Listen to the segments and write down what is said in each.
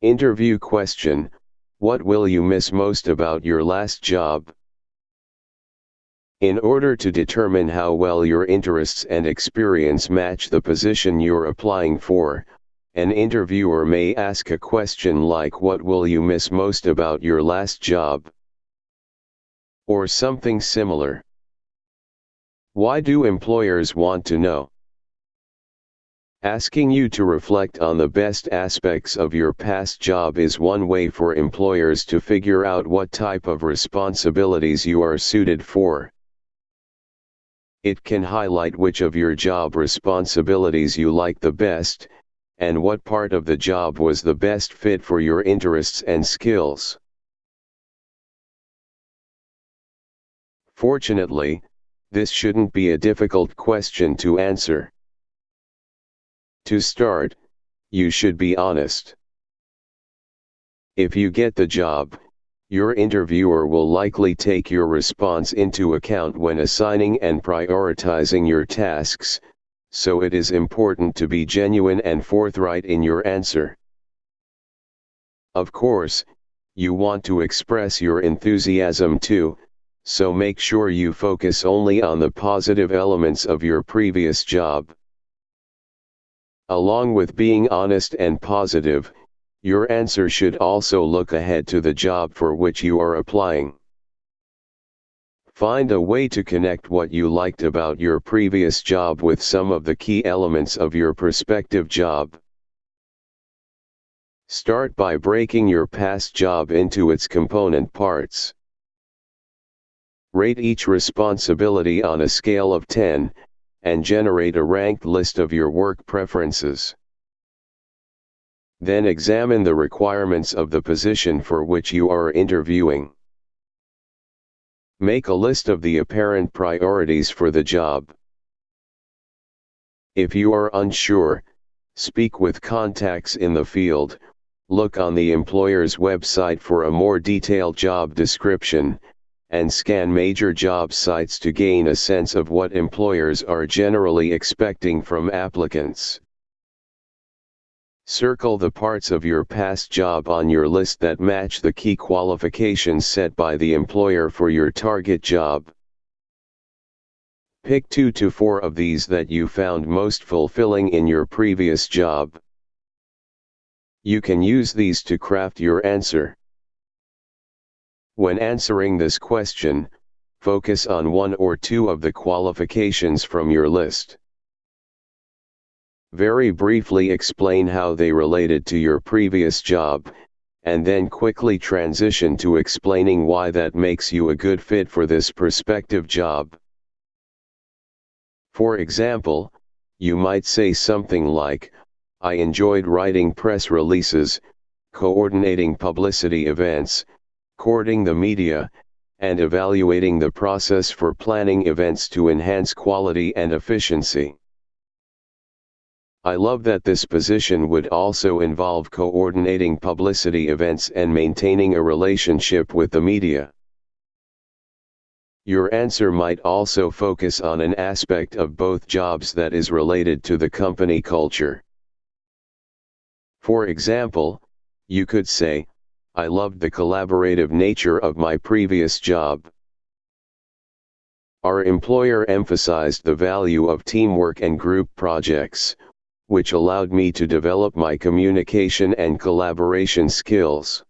Interview question: what will you miss most about your last job? In order to determine how well your interests and experience match the position you're applying for, an interviewer may ask a question like, what will you miss most about your last job? Or something similar. Why do employers want to know? Asking you to reflect on the best aspects of your past job is one way for employers to figure out what type of responsibilities you are suited for. It can highlight which of your job responsibilities you like the best, and what part of the job was the best fit for your interests and skills. Fortunately, this shouldn't be a difficult question to answer. To start, you should be honest. If you get the job, your interviewer will likely take your response into account when assigning and prioritizing your tasks, so it is important to be genuine and forthright in your answer. Of course, you want to express your enthusiasm too, so make sure you focus only on the positive elements of your previous job. Along with being honest and positive, your answer should also look ahead to the job for which you are applying. Find a way to connect what you liked about your previous job with some of the key elements of your prospective job. Start by breaking your past job into its component parts. Rate each responsibility on a scale of 10, and generate a ranked list of your work preferences. Then examine the requirements of the position for which you are interviewing. Make a list of the apparent priorities for the job. If you are unsure, speak with contacts in the field, look on the employer's website for a more detailed job description, and scan major job sites to gain a sense of what employers are generally expecting from applicants. Circle the parts of your past job on your list that match the key qualifications set by the employer for your target job. Pick 2 to 4 of these that you found most fulfilling in your previous job. You can use these to craft your answer. When answering this question, focus on 1 or 2 of the qualifications from your list. Very briefly explain how they related to your previous job, and then quickly transition to explaining why that makes you a good fit for this prospective job. For example, you might say something like, I enjoyed writing press releases, coordinating publicity events, courting the media, and evaluating the process for planning events to enhance quality and efficiency. I love that this position would also involve coordinating publicity events and maintaining a relationship with the media. Your answer might also focus on an aspect of both jobs that is related to the company culture. For example, you could say, I loved the collaborative nature of my previous job. Our employer emphasized the value of teamwork and group projects, which allowed me to develop my communication and collaboration skills.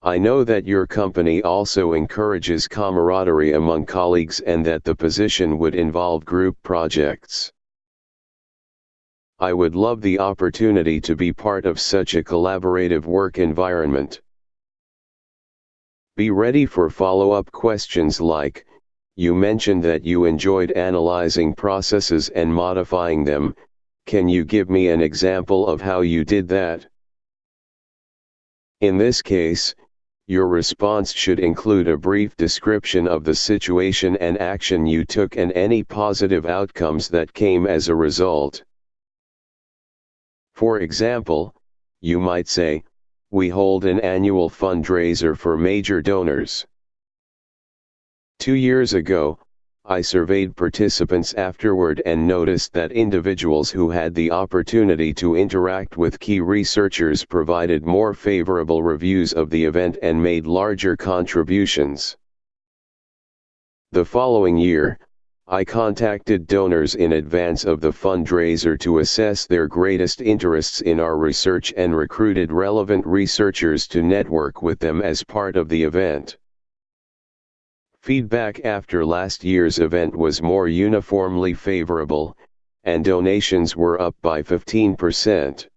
I know that your company also encourages camaraderie among colleagues and that the position would involve group projects. I would love the opportunity to be part of such a collaborative work environment. Be ready for follow-up questions like, you mentioned that you enjoyed analyzing processes and modifying them. Can you give me an example of how you did that? In this case, your response should include a brief description of the situation and action you took and any positive outcomes that came as a result. For example, you might say, we hold an annual fundraiser for major donors. 2 years ago, I surveyed participants afterward and noticed that individuals who had the opportunity to interact with key researchers provided more favorable reviews of the event and made larger contributions. The following year, I contacted donors in advance of the fundraiser to assess their greatest interests in our research and recruited relevant researchers to network with them as part of the event. Feedback after last year's event was more uniformly favorable, and donations were up by 15%.